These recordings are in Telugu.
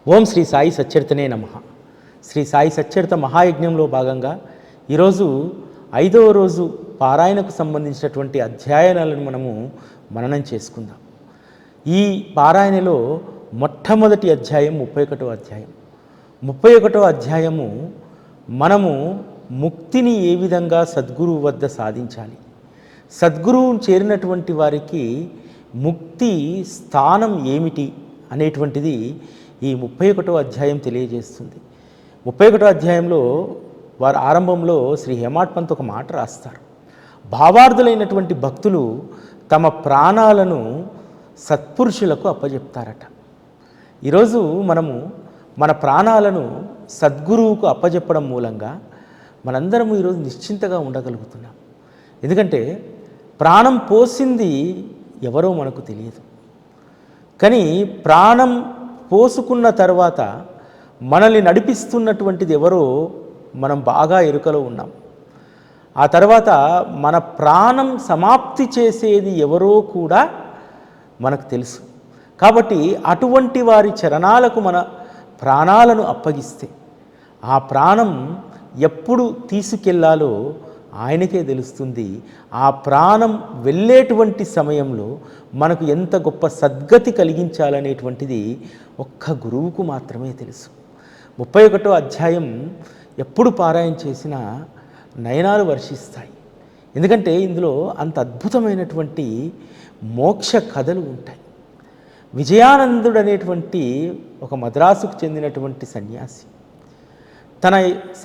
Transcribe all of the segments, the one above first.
ఓం శ్రీ సాయి సచ్చరితనే నమః. శ్రీ సాయి సచ్చరిత మహాయజ్ఞంలో భాగంగా ఈరోజు 5వ రోజు పారాయణకు సంబంధించినటువంటి అధ్యాయాలను మనము మననం చేసుకుందాం. ఈ పారాయణలో మొట్టమొదటి అధ్యాయం 31వ అధ్యాయం. 31వ అధ్యాయము మనము ముక్తిని ఏ విధంగా సద్గురువు వద్ద సాధించాలి, సద్గురువును చేరినటువంటి వారికి ముక్తి స్థానం ఏమిటి అనేటువంటిది ఈ 31వ అధ్యాయం తెలియజేస్తుంది. 31వ అధ్యాయంలో వారు ఆరంభంలో శ్రీ హేమాడ్ పంత్ ఒక మాట రాస్తారు. భావార్థులైనటువంటి భక్తులు తమ ప్రాణాలను సత్పురుషులకు అప్పజెప్తారట. ఈరోజు మనము మన ప్రాణాలను సద్గురువుకు అప్పజెప్పడం మూలంగా మనందరము ఈరోజు నిశ్చింతగా ఉండగలుగుతున్నాం. ఎందుకంటే ప్రాణం పోసింది ఎవరో మనకు తెలియదు, కానీ ప్రాణం పోసుకున్న తర్వాత మనల్ని నడిపిస్తున్నటువంటిది ఎవరో మనం బాగా ఎరుకలో ఉన్నాం. ఆ తర్వాత మన ప్రాణం సమాప్తి చేసేది ఎవరో కూడా మనకు తెలుసు. కాబట్టి అటువంటి వారి చరణాలకు మన ప్రాణాలను అప్పగిస్తే ఆ ప్రాణం ఎప్పుడు తీసుకెళ్లాలో ఆయనకే తెలుస్తుంది. ఆ ప్రాణం వెళ్ళేటువంటి సమయంలో మనకు ఎంత గొప్ప సద్గతి కలిగించాలనేటువంటిది ఒక్క గురువుకు మాత్రమే తెలుసు. 31వ అధ్యాయం ఎప్పుడు పారాయణ చేసినా నయనాలు వర్షిస్తాయి. ఎందుకంటే ఇందులో అంత అద్భుతమైనటువంటి మోక్ష కథలు ఉంటాయి. విజయానందుడు అనేటువంటి ఒక మద్రాసుకు చెందినటువంటి సన్యాసి, తన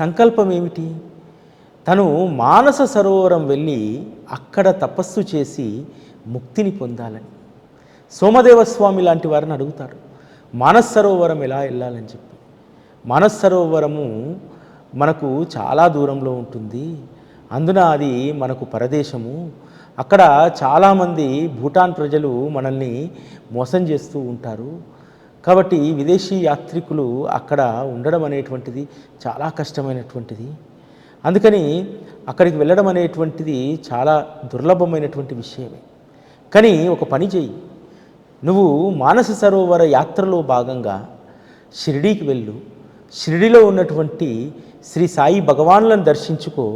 సంకల్పం ఏమిటి? తను మానస సరోవరం వెళ్ళి అక్కడ తపస్సు చేసి ముక్తిని పొందాలని. సోమదేవస్వామి లాంటి వారిని అడుగుతారు, మానస సరోవరం ఎలా వెళ్ళాలని చెప్పి. మానస సరోవరము మనకు చాలా దూరంలో ఉంటుంది, అందున అది మనకు పరదేశము. అక్కడ చాలామంది భూటాన్ ప్రజలు మనల్ని మోసం చేస్తూ ఉంటారు. కాబట్టి విదేశీ యాత్రికులు అక్కడ ఉండడం అనేటువంటిది చాలా కష్టమైనటువంటిది. అందుకని అక్కడికి వెళ్ళడం అనేటువంటిది చాలా దుర్లభమైనటువంటి విషయమే. కానీ ఒక పని చెయ్యి, నువ్వు మానస సరోవర యాత్రలో భాగంగా షిరిడీకి వెళ్ళు. షిరిడీలో ఉన్నటువంటి శ్రీ సాయి భగవానులను దర్శించుకో.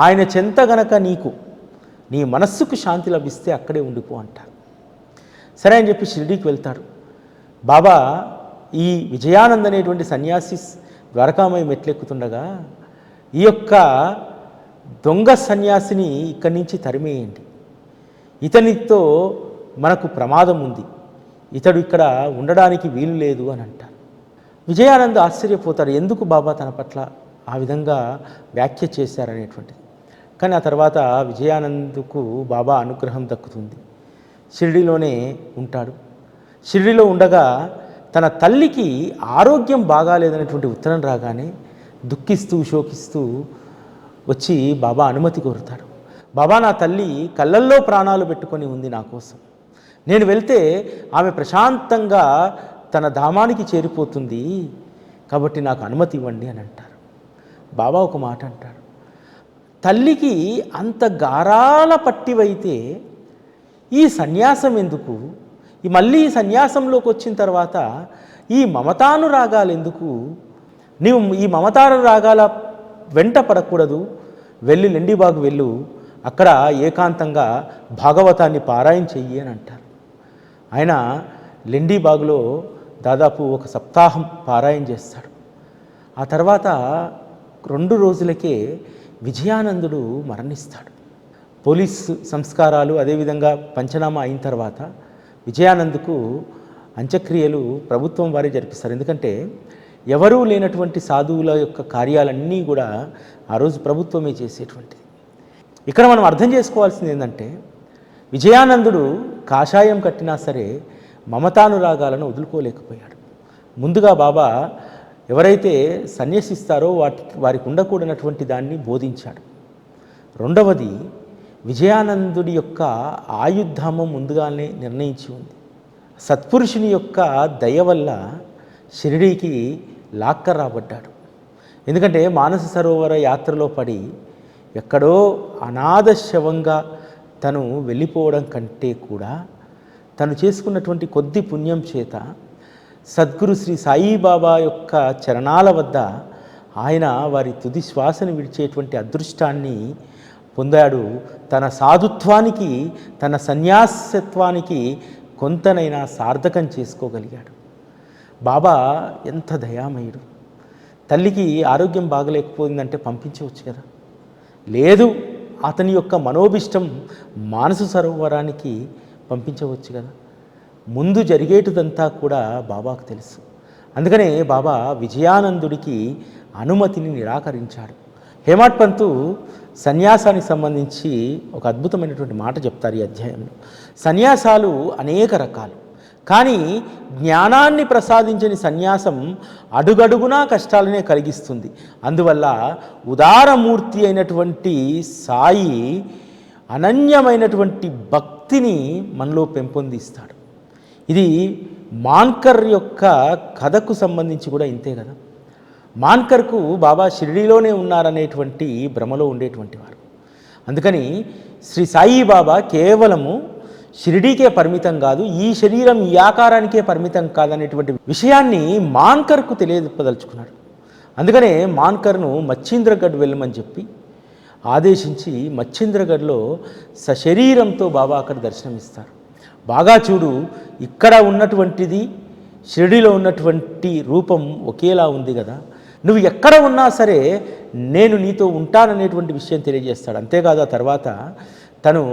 ఆయన చెంత గనక నీకు నీ మనస్సుకు శాంతి లభిస్తే అక్కడే ఉండిపో అంటారు. సరే అని చెప్పి షిరిడీకి వెళ్తారు. బాబా ఈ విజయానంద్ అనేటువంటి సన్యాసి ద్వారకామయ మెట్లెక్కుతుండగా ఈ యొక్క దొంగ సన్యాసిని ఇక్కడి నుంచి తరిమేయండి, ఇతనితో మనకు ప్రమాదం ఉంది, ఇతడు ఇక్కడ ఉండడానికి వీలు లేదు అని అంటారు. విజయానంద్ ఆశ్చర్యపోతాడు, ఎందుకు బాబా తన పట్ల ఆ విధంగా వ్యాఖ్య చేశారనేటువంటిది. కానీ ఆ తర్వాత విజయానంద్కు బాబా అనుగ్రహం దక్కుతుంది. షిరిడీలోనే ఉంటాడు. షిరిడీలో ఉండగా తన తల్లికి ఆరోగ్యం బాగాలేదనేటువంటి ఉత్తరం రాగానే దుఃఖిస్తూ శోకిస్తూ వచ్చి బాబా అనుమతి కోరుతాడు. బాబా, నా తల్లి కళ్ళల్లో ప్రాణాలు పెట్టుకొని ఉంది నా కోసం, నేను వెళ్తే ఆమె ప్రశాంతంగా తన ధామానికి చేరిపోతుంది, కాబట్టి నాకు అనుమతి ఇవ్వండి అని అంటారు. బాబా ఒక మాట అంటాడు, తల్లికి అంత గారాల పట్టివైతే ఈ సన్యాసం ఎందుకు? మళ్ళీ ఈ సన్యాసంలోకి వచ్చిన తర్వాత ఈ మమతానురాగాలు ఎందుకు? నీవు ఈ మమతానురాగాల వెంట పడకూడదు. వెళ్ళి లెండిబాగ్ వెళ్ళు, అక్కడ ఏకాంతంగా భాగవతాన్ని పారాయణ చెయ్యి అని అంటారు. ఆయన లెండిబాగ్లో దాదాపు ఒక సప్తాహం పారాయణ చేస్తాడు. ఆ తర్వాత 2 రోజులకే విజయానందుడు మరణిస్తాడు. పోలీసు సంస్కారాలు అదేవిధంగా పంచనామా అయిన తర్వాత విజయానంద్కు అంత్యక్రియలు ప్రభుత్వం వారే జరిపిస్తారు. ఎందుకంటే ఎవరూ లేనటువంటి సాధువుల యొక్క కార్యాలన్నీ కూడా ఆ రోజు ప్రభుత్వమే చేసేటువంటిది. ఇక్కడ మనం అర్థం చేసుకోవాల్సింది ఏంటంటే, విజయానందుడు కాషాయం కట్టినా సరే మమతానురాగాలను వదులుకోలేకపోయాడు. ముందుగా బాబా ఎవరైతే సన్యసిస్తారో వారికి ఉండకూడనటువంటి దాన్ని బోధించాడు. రెండవది, విజయానందుడి యొక్క ఆయుర్ధామం ముందుగానే నిర్ణయించి ఉంది. సత్పురుషుని యొక్క దయ వల్ల షిరిడీకి లాక్కర్ రాబడ్డాడు. ఎందుకంటే మానస సరోవర యాత్రలో పడి ఎక్కడో అనాథ శవంగా తను వెళ్ళిపోవడం కంటే కూడా తను చేసుకున్నటువంటి కొద్ది పుణ్యం చేత సద్గురు శ్రీ సాయిబాబా యొక్క చరణాల వద్ద ఆయన వారి తుది శ్వాసను విడిచేటువంటి అదృష్టాన్ని పొందాడు. తన సాధుత్వానికి, తన సన్యాసత్వానికి కొంతనైనా సార్థకం చేసుకోగలిగాడు. బాబా ఎంత దయామయుడు. తల్లికి ఆరోగ్యం బాగలేకపోయిందంటే పంపించవచ్చు కదా, లేదు అతని యొక్క మనోభిష్టం మానస సరోవరానికి పంపించవచ్చు కదా. ముందు జరిగేటిదంతా కూడా బాబాకు తెలుసు. అందుకనే బాబా విజయానందుడికి అనుమతిని నిరాకరించాడు. హేమాడ్ పంతు సన్యాసానికి సంబంధించి ఒక అద్భుతమైనటువంటి మాట చెప్తారు ఈ అధ్యాయంలో. సన్యాసాలు అనేక రకాలు, కానీ జ్ఞానాన్ని ప్రసాదించని సన్యాసం అడుగడుగునా కష్టాలనే కలిగిస్తుంది. అందువల్ల ఉదారమూర్తి అయినటువంటి సాయి అనన్యమైనటువంటి భక్తిని మనలో పెంపొందిస్తాడు. ఇది మాన్కర్ యొక్క కథకు సంబంధించి కూడా ఇంతే కదా. మాన్కర్కు బాబా షిరిడీలోనే ఉన్నారనేటువంటి భ్రమలో ఉండేటువంటి వారు. అందుకని శ్రీ సాయిబాబా కేవలము షిరిడీకే పరిమితం కాదు, ఈ శరీరం ఈ ఆకారానికే పరిమితం కాదనేటువంటి విషయాన్ని మాన్కర్కు తెలియపదలుచుకున్నాడు. అందుకనే మాన్కర్ను మచ్చింద్రగఢ్ వెళ్ళమని చెప్పి ఆదేశించి మచ్చింద్రగఢ్లో సశరీరంతో బాబా అక్కడ దర్శనమిస్తారు. బాగా చూడు, ఇక్కడ ఉన్నటువంటిది షిరిడీలో ఉన్నటువంటి రూపం ఒకేలా ఉంది కదా, నువ్వు ఎక్కడ ఉన్నా సరే నేను నీతో ఉంటాననేటువంటి విషయం తెలియజేస్తాడు. అంతేకాదు ఆ తర్వాత తను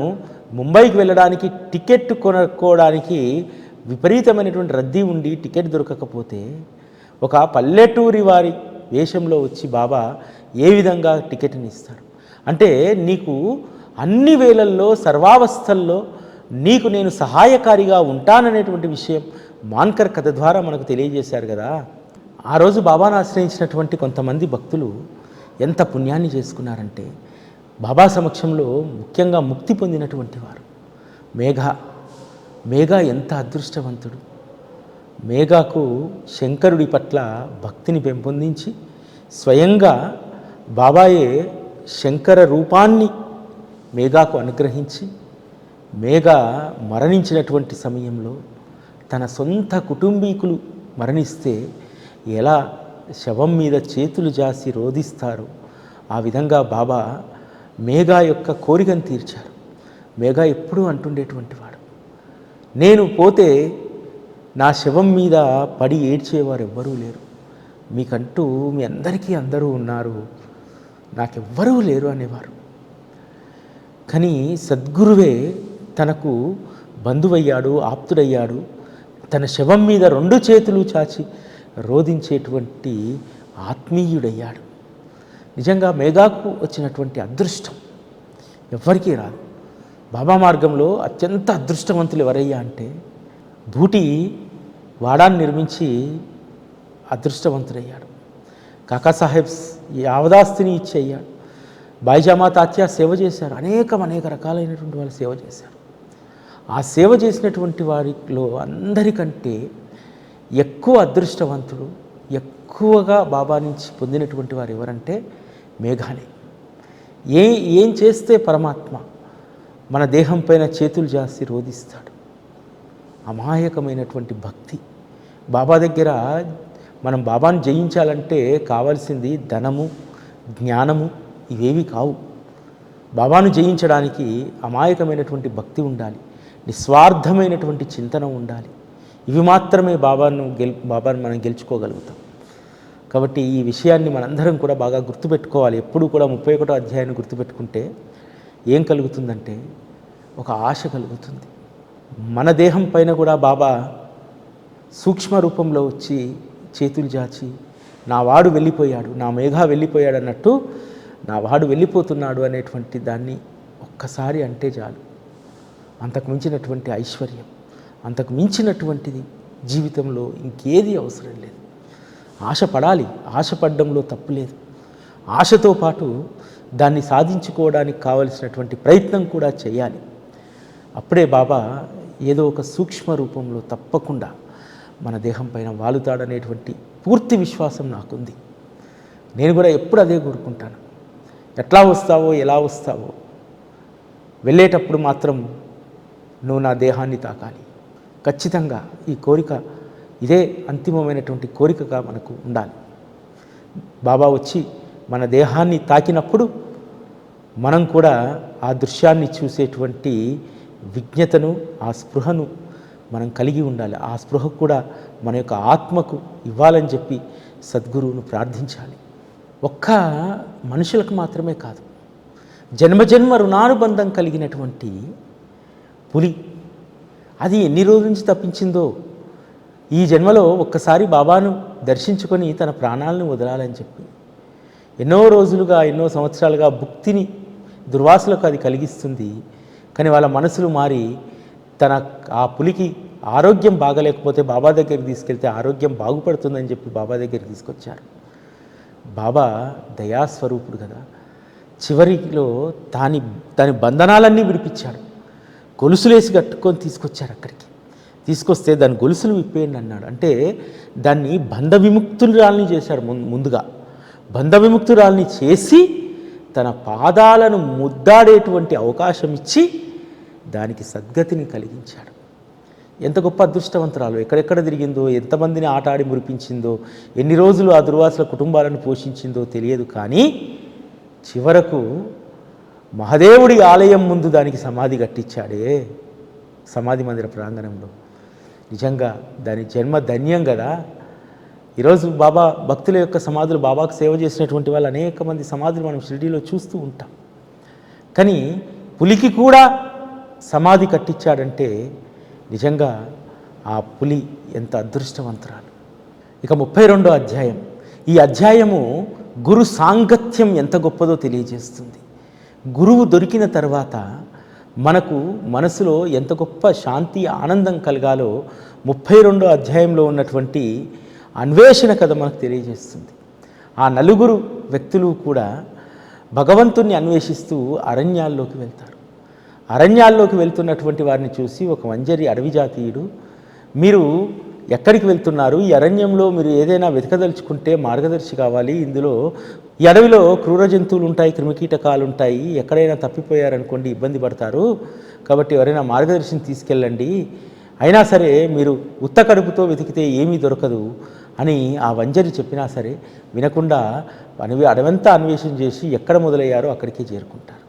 ముంబైకి వెళ్ళడానికి టికెట్ కొనుక్కోవడానికి విపరీతమైనటువంటి రద్దీ ఉండి టికెట్ దొరకకపోతే ఒక పల్లెటూరి వారి వేషంలో వచ్చి బాబా ఏ విధంగా టికెట్ని ఇస్తారు అంటే, నీకు అన్ని వేళల్లో సర్వావస్థల్లో నీకు నేను సహాయకారిగా ఉంటాననేటువంటి విషయం మాన్కర్ కథ ద్వారా మనకు తెలియజేశారు కదా. ఆ రోజు బాబాను ఆశ్రయించినటువంటి కొంతమంది భక్తులు ఎంత పుణ్యాన్ని చేసుకున్నారంటే, బాబా సమక్షంలో ముఖ్యంగా ముక్తి పొందినటువంటి వారు మేఘా ఎంత అదృష్టవంతుడు. మేఘాకు శంకరుడి పట్ల భక్తిని పెంపొందించి స్వయంగా బాబాయే శంకర రూపాన్ని మేఘాకు అనుగ్రహించి, మేఘ మరణించినటువంటి సమయంలో తన సొంత కుటుంబీకులు మరణిస్తే ఎలా శవం మీద చేతులు జాసి రోధిస్తారు, ఆ విధంగా బాబా మేఘా యొక్క కోరికను తీర్చారు. మేఘా ఎప్పుడూ అంటుండేటువంటి వాడు, నేను పోతే నా శవం మీద పడి ఏడ్చేవారు ఎవ్వరూ లేరు, మీకంటూ మీ అందరికీ అందరూ ఉన్నారు, నాకెవ్వరూ లేరు అనేవారు. కానీ సద్గురువే తనకు బంధువయ్యాడు, ఆప్తుడయ్యాడు, తన శవం మీద 2 చేతులు చాచి రోధించేటువంటి ఆత్మీయుడయ్యాడు. నిజంగా మేఘాకు వచ్చినటువంటి అదృష్టం ఎవ్వరికీ రాదు. బాబా మార్గంలో అత్యంత అదృష్టవంతులు ఎవరయ్యా అంటే, బూటి వాడాన్ని నిర్మించి అదృష్టవంతుడయ్యాడు. కాకాసాహెబ్ యావదాస్తిని ఇచ్చి అయ్యాడు. బాయిజామా తాత్యా సేవ చేశారు, అనేక రకాలైనటువంటి వాళ్ళు సేవ చేశారు. ఆ సేవ చేసినటువంటి వారిలో అందరికంటే ఎక్కువ అదృష్టవంతుడు, ఎక్కువగా బాబా నుంచి పొందినటువంటి వారు ఎవరంటే మేఘానే. ఏం చేస్తే పరమాత్మ మన దేహం పైన చేతులు జాసి రోధిస్తాడు. అమాయకమైనటువంటి భక్తి. బాబా దగ్గర మనం బాబాను జయించాలంటే కావాల్సింది ధనము, జ్ఞానము ఇవేవి కావు. బాబాను జయించడానికి అమాయకమైనటువంటి భక్తి ఉండాలి, నిస్వార్థమైనటువంటి చింతన ఉండాలి. ఇవి మాత్రమే బాబాను మనం గెలుచుకోగలుగుతాం. కాబట్టి ఈ విషయాన్ని మనందరం కూడా బాగా గుర్తుపెట్టుకోవాలి. ఎప్పుడూ కూడా 31వ అధ్యాయాన్ని గుర్తుపెట్టుకుంటే ఏం కలుగుతుందంటే ఒక ఆశ కలుగుతుంది. మన దేహం పైన కూడా బాబా సూక్ష్మ రూపంలో వచ్చి చేతులు చాచి నా వాడు వెళ్ళిపోయాడు, నా మేఘా వెళ్ళిపోయాడు అన్నట్టు నా వాడు వెళ్ళిపోతున్నాడు అనేటువంటి దాన్ని ఒక్కసారి అంటే చాలు. అంతకు మించినటువంటి ఐశ్వర్యం, అంతకు మించినటువంటిది జీవితంలో ఇంకేది అవసరం లేదు. ఆశపడాలి, ఆశపడడంలో తప్పు లేదు. ఆశతో పాటు దాన్ని సాధించుకోవడానికి కావలసినటువంటి ప్రయత్నం కూడా చేయాలి. అప్పుడే బాబా ఏదో ఒక సూక్ష్మ రూపంలో తప్పకుండా మన దేహం పైన వాలుతాడనేటువంటి పూర్తి విశ్వాసం నాకుంది. నేను కూడా ఎప్పుడు అదే కోరుకుంటాను. ఎట్లా వస్తావో, ఎలా వస్తావో, వెళ్ళేటప్పుడు మాత్రం నువ్వు నా దేహాన్ని తాకాలి. ఖచ్చితంగా ఈ కోరిక ఇదే అంతిమమైనటువంటి కోరికగా మనకు ఉండాలి. బాబా వచ్చి మన దేహాన్ని తాకినప్పుడు మనం కూడా ఆ దృశ్యాన్ని చూసేటువంటి విజ్ఞతను, ఆ స్పృహను మనం కలిగి ఉండాలి. ఆ స్పృహ కూడా మన యొక్క ఆత్మకు ఇవ్వాలని చెప్పి సద్గురువును ప్రార్థించాలి. ఒక్క మనుషులకు మాత్రమే కాదు, జన్మజన్మ రుణానుబంధం కలిగినటువంటి పులి అది ఎన్ని రోజుల నుంచి తప్పించిందో, ఈ జన్మలో ఒక్కసారి బాబాను దర్శించుకొని తన ప్రాణాలను వదలాలని చెప్పి ఎన్నో రోజులుగా, ఎన్నో సంవత్సరాలుగా భుక్తిని దుర్వాసులకు అది కలిగిస్తుంది. కానీ వాళ్ళ మనసులు మారి ఆ పులికి ఆరోగ్యం బాగలేకపోతే బాబా దగ్గరికి తీసుకెళ్తే ఆరోగ్యం బాగుపడుతుందని చెప్పి బాబా దగ్గరికి తీసుకొచ్చారు. బాబా దయాస్వరూపుడు కదా, చివరిలో దాని బంధనాలన్నీ విడిపించాడు. గొలుసులేసి కట్టుకొని తీసుకొచ్చారు. అక్కడికి తీసుకొస్తే దాని గొలుసులు విప్పేయండి అన్నాడు. అంటే దాన్ని బంధ విముక్తురాల్ని చేశాడు. ముందుగా బంధ విముక్తురాల్ని చేసి తన పాదాలను ముద్దాడేటువంటి అవకాశం ఇచ్చి దానికి సద్గతిని కలిగించాడు. ఎంత గొప్ప అదృష్టవంతురాలు, ఎక్కడెక్కడ తిరిగిందో, ఎంతమందిని ఆటాడి మురిపించిందో, ఎన్ని రోజులు ఆ దుర్వాసుల కుటుంబాలను పోషించిందో తెలియదు. కానీ చివరకు మహదేవుడి ఆలయం ముందు దానికి సమాధి కట్టించాడే, సమాధి మందిర ప్రాంగణంలో. నిజంగా దాని జన్మ ధన్యం కదా. ఈరోజు బాబా భక్తుల యొక్క సమాధులు, బాబాకు సేవ చేసినటువంటి వాళ్ళు అనేక మంది సమాధులు మనం షిరిడీలో చూస్తూ ఉంటాం. కానీ పులికి కూడా సమాధి కట్టించాడంటే నిజంగా ఆ పులి ఎంత అదృష్టవంతురాలు. ఇక 32వ అధ్యాయం. ఈ అధ్యాయము గురు సాంగత్యం ఎంత గొప్పదో తెలియజేస్తుంది. గురువు దొరికిన తర్వాత మనకు మనసులో ఎంత గొప్ప శాంతి, ఆనందం కలగాలో 32వ అధ్యాయంలో ఉన్నటువంటి అన్వేషణ కథ మనకు తెలియజేస్తుంది. ఆ నలుగురు వ్యక్తులు కూడా భగవంతుణ్ణి అన్వేషిస్తూ అరణ్యాల్లోకి వెళ్తారు. అరణ్యాల్లోకి వెళ్తున్నటువంటి వారిని చూసి ఒక వంజరి అడవి జాతీయుడు, మీరు ఎక్కడికి వెళ్తున్నారు? ఈ అరణ్యంలో మీరు ఏదైనా వెతకదలుచుకుంటే మార్గదర్శి కావాలి. ఈ అడవిలో క్రూర జంతువులు ఉంటాయి, క్రిమికీటకాలు ఉంటాయి, ఎక్కడైనా తప్పిపోయారనుకోండి ఇబ్బంది పడతారు. కాబట్టి ఎవరైనా మార్గదర్శిని తీసుకెళ్ళండి. అయినా సరే మీరు ఉత్త కడుపుతో వెతికితే ఏమీ దొరకదు అని ఆ వంజరి చెప్పినా సరే వినకుండా అడవంతా అన్వేషణ చేసి ఎక్కడ మొదలయ్యారో అక్కడికే చేరుకుంటారు.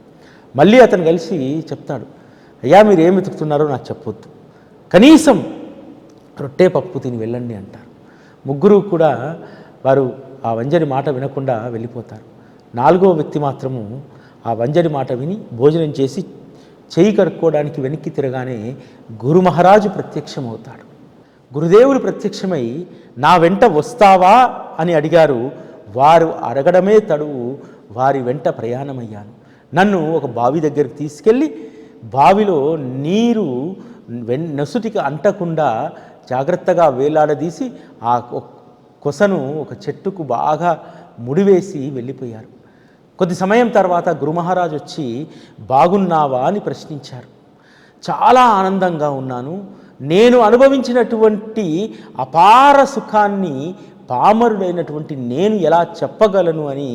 మళ్ళీ అతను కలిసి చెప్తాడు, అయ్యా మీరు ఏం వెతుకుతున్నారో నాకు చెప్పొద్దు, కనీసం రొట్టె పప్పు తిని వెళ్ళండి అంటారు. ముగ్గురు కూడా వారు ఆ వంజరి మాట వినకుండా వెళ్ళిపోతారు. 4వ వ్యక్తి మాత్రము ఆ వంజరి మాట విని భోజనం చేసి చేయి కడుక్కోవడానికి వెనక్కి తిరగానే గురు మహారాజు ప్రత్యక్షమవుతాడు. గురుదేవుడు ప్రత్యక్షమై నా వెంట వస్తావా అని అడిగారు. వారు అడగడమే తడువు వారి వెంట ప్రయాణమయ్యాను. నన్ను ఒక బావి దగ్గరికి తీసుకెళ్ళి బావిలో నీరు నొసుటికి అంటకుండా జాగ్రత్తగా వేలాడదీసి ఆ కొసను ఒక చెట్టుకు బాగా ముడివేసి వెళ్ళిపోయారు. కొద్ది సమయం తర్వాత గురుమహారాజు వచ్చి బాగున్నావా అని ప్రశ్నించారు. చాలా ఆనందంగా ఉన్నాను, నేను అనుభవించినటువంటి అపార సుఖాన్ని పామరుడైనటువంటి నేను ఎలా చెప్పగలను అని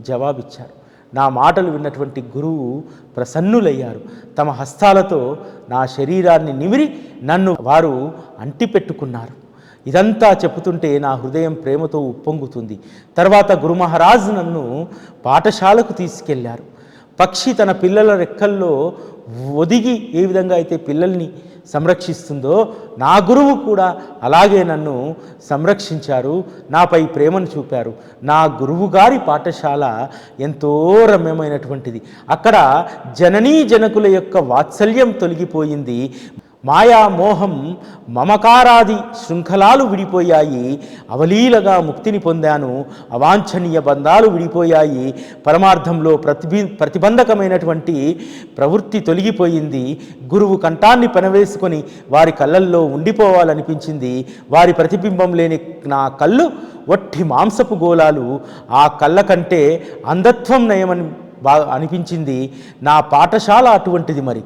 జవాబిచ్చారు. నా మాటలు విన్నటువంటి గురువు ప్రసన్నులయ్యారు. తమ హస్తాలతో నా శరీరాన్ని నిమిరి నన్ను వారు అంటిపెట్టుకున్నారు. ఇదంతా చెప్పుతుంటే నా హృదయం ప్రేమతో ఉప్పొంగుతుంది. తర్వాత గురుమహారాజు నన్ను పాఠశాలకు తీసుకెళ్లారు. పక్షి తన పిల్లల రెక్కల్లో ఒదిగి ఏ విధంగా అయితే పిల్లల్ని సంరక్షిస్తుందో నా గురువు కూడా అలాగే నన్ను సంరక్షించారు, నాపై ప్రేమను చూపారు. నా గురువుగారి పాఠశాల ఎంతో రమ్యమైనటువంటిది. అక్కడ జననీ జనకుల యొక్క వాత్సల్యం తొలగిపోయింది. మాయా మోహం మమకారాది శృంఖలాలు విడిపోయాయి. అవలీలగా ముక్తిని పొందాను. అవాంఛనీయ బంధాలు విడిపోయాయి. పరమార్థంలో ప్రతిబంధకమైనటువంటి ప్రవృత్తి తొలగిపోయింది. గురువు కంఠాన్ని పెనవేసుకొని వారి కళ్ళల్లో ఉండిపోవాలనిపించింది. వారి ప్రతిబింబం లేని నా కళ్ళు ఒట్టి మాంసపు గోళాలు. ఆ కళ్ళ కంటే అంధత్వం నయమని అనిపించింది. నా పాఠశాల అటువంటిది. మరి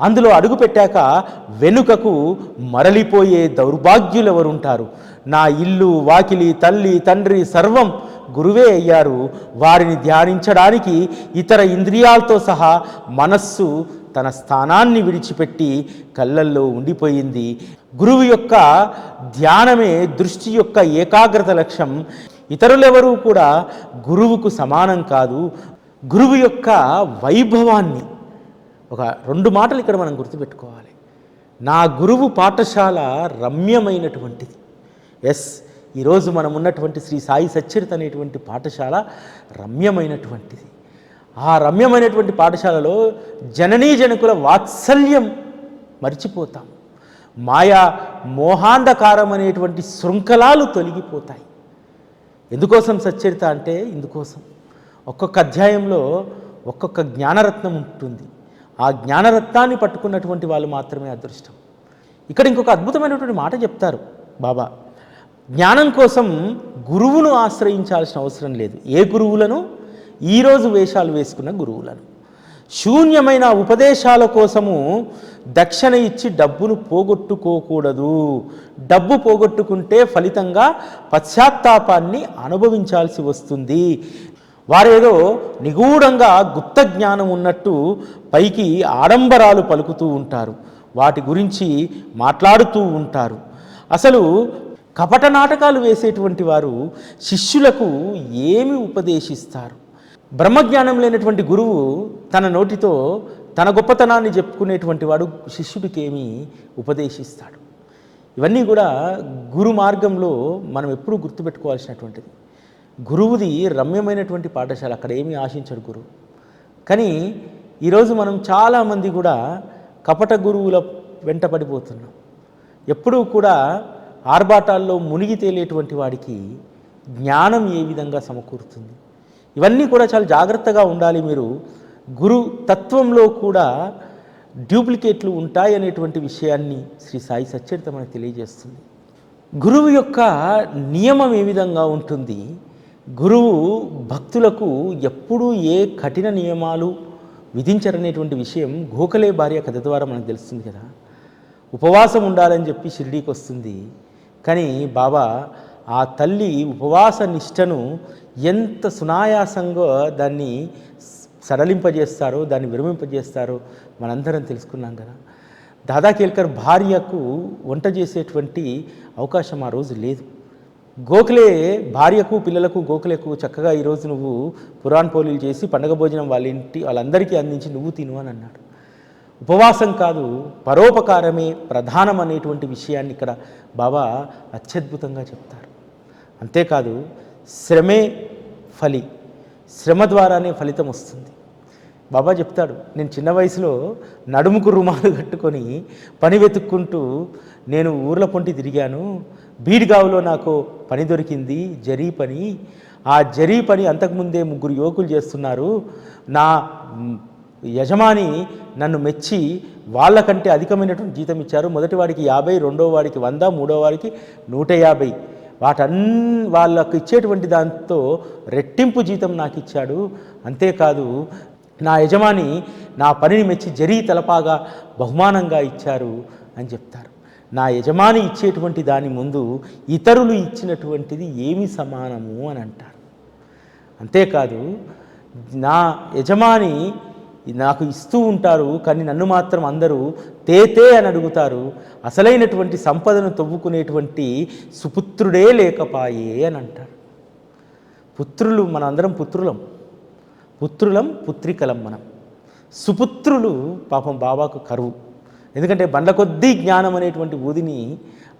అందులో అడుగు పెట్టాక వెనుకకు మరలిపోయే దౌర్భాగ్యులెవరుంటారు? నా ఇల్లు, వాకిలి, తల్లి, తండ్రి సర్వం గురువే అయ్యారు. వారిని ధ్యానించడానికి ఇతర ఇంద్రియాలతో సహా మనస్సు తన స్థానాన్ని విడిచిపెట్టి కళ్ళల్లో ఉండిపోయింది. గురువు యొక్క ధ్యానమే దృష్టి యొక్క ఏకాగ్రత లక్ష్యం. ఇతరులెవరూ కూడా గురువుకు సమానం కాదు. గురువు యొక్క వైభవాన్ని ఒక 2 మాటలు ఇక్కడ మనం గుర్తుపెట్టుకోవాలి. నా గురువు పాఠశాల రమ్యమైనటువంటిది. ఈరోజు మనం ఉన్నటువంటి శ్రీ సాయి సచ్చరిత అనేటువంటి పాఠశాల రమ్యమైనటువంటిది. ఆ రమ్యమైనటువంటి పాఠశాలలో జననీ జనకుల వాత్సల్యం మర్చిపోతాం. మాయా మోహాంధకారం అనేటువంటి శృంఖలాలు తొలగిపోతాయి. ఎందుకోసం సచ్చరిత అంటే ఇందుకోసం. ఒక్కొక్క అధ్యాయంలో ఒక్కొక్క జ్ఞానరత్నం ఉంటుంది. ఆ జ్ఞానరత్నాన్ని పట్టుకున్నటువంటి వాళ్ళు మాత్రమే అదృష్టం. ఇక్కడ ఇంకొక అద్భుతమైనటువంటి మాట చెప్తారు బాబా. జ్ఞానం కోసం గురువును ఆశ్రయించాల్సిన అవసరం లేదు. ఏ గురువులను? ఈరోజు వేషాలు వేసుకున్న గురువులను. శూన్యమైన ఉపదేశాల కోసము దక్షిణ ఇచ్చి డబ్బును పోగొట్టుకోకూడదు. డబ్బు పోగొట్టుకుంటే ఫలితంగా పశ్చాత్తాపాన్ని అనుభవించాల్సి వస్తుంది. వారేదో నిగూఢంగా గుప్త జ్ఞానం ఉన్నట్టు పైకి ఆడంబరాలు పలుకుతూ ఉంటారు. వాటి గురించి మాట్లాడుతూ ఉంటారు. అసలు కపట నాటకాలు వేసేటువంటి వారు శిష్యులకు ఏమి ఉపదేశిస్తారు? బ్రహ్మజ్ఞానం లేనటువంటి గురువు తన నోటితో తన గొప్పతనాన్ని చెప్పుకునేటువంటి వాడు శిష్యుడికి ఏమి ఉపదేశిస్తాడు? ఇవన్నీ కూడా గురు మార్గంలో మనం ఎప్పుడూ గుర్తుపెట్టుకోవాల్సినటువంటిది. గురువుది రమ్యమైనటువంటి పాఠశాల, అక్కడ ఏమీ ఆశించడు గురువు. కానీ ఈరోజు మనం చాలామంది కూడా కపట గురువుల వెంట పడిపోతున్నాం. ఎప్పుడూ కూడా ఆర్భాటాల్లో మునిగి తేలేటువంటి వాడికి జ్ఞానం ఏ విధంగా సమకూరుతుంది? ఇవన్నీ కూడా చాలా జాగ్రత్తగా ఉండాలి. మీరు గురు తత్వంలో కూడా డ్యూప్లికేట్లు ఉంటాయనేటువంటి విషయాన్ని శ్రీ సాయి సచ్చరిత మనకు తెలియజేస్తుంది. గురువు యొక్క నియమం ఏ విధంగా ఉంటుంది? గురువు భక్తులకు ఎప్పుడూ ఏ కఠిన నియమాలు విధించరనేటువంటి విషయం గోఖలే భార్య కథ ద్వారా మనకు తెలుస్తుంది కదా. ఉపవాసం ఉండాలని చెప్పి షిరిడీకి వస్తుంది. కానీ బాబా ఆ తల్లి ఉపవాస నిష్టను ఎంత సునాయాసంగా దాన్ని సడలింపజేస్తారో, దాన్ని విరమింపజేస్తారో మనందరం తెలుసుకున్నాం కదా. దాదా కేల్కర్ భార్యకు వంట చేసేటువంటి అవకాశం ఆ రోజు లేదు. గోఖలే భార్యకు పిల్లలకు గోఖలేకు చక్కగా ఈరోజు నువ్వు పురాణ్ పోలీలు చేసి పండగ భోజనం వాళ్ళందరికీ అందించి నువ్వు తిను అని అన్నాడు. ఉపవాసం కాదు, పరోపకారమే ప్రధానం అనేటువంటి విషయాన్ని ఇక్కడ బాబా అత్యద్భుతంగా చెప్తారు. అంతేకాదు శ్రమే ఫలి, శ్రమ ద్వారానే ఫలితం వస్తుంది. బాబా చెప్తాడు, నేను చిన్న వయసులో నడుముకు రుమాలు కట్టుకొని పని వెతుక్కుంటూ నేను ఊర్ల పొంటి తిరిగాను. బీడ్గావులో నాకు పని దొరికింది, జరీ పని. ఆ జరీ పని అంతకుముందే 3 యువకులు చేస్తున్నారు. నా యజమాని నన్ను మెచ్చి వాళ్ళకంటే అధికమైనటువంటి జీతం ఇచ్చారు. మొదటి వాడికి 50, రెండో వాడికి 100, మూడో వాడికి 150. వాళ్ళకు ఇచ్చేటువంటి దాంతో రెట్టింపు జీతం నాకు ఇచ్చాడు. అంతేకాదు నా యజమాని నా పనిని మెచ్చి జరీ తలపాగా బహుమానంగా ఇచ్చారు అని చెప్తారు. నా యజమాని ఇచ్చేటువంటి దాని ముందు ఇతరులు ఇచ్చినటువంటిది ఏమి సమానము అని అంటారు. అంతేకాదు నా యజమాని నాకు ఇస్తూ ఉంటారు, కానీ నన్ను మాత్రం అందరూ తేతే అని అడుగుతారు. అసలైనటువంటి సంపదను తవ్వుకునేటువంటి సుపుత్రుడే లేకపాయే అని అంటారు. పుత్రులు మనందరం పుత్రులం పుత్రికలం మనం. సుపుత్రులు పాపం బాబాకు కరువు. ఎందుకంటే బండ్ల కొద్దీ జ్ఞానం అనేటువంటి ఊదిని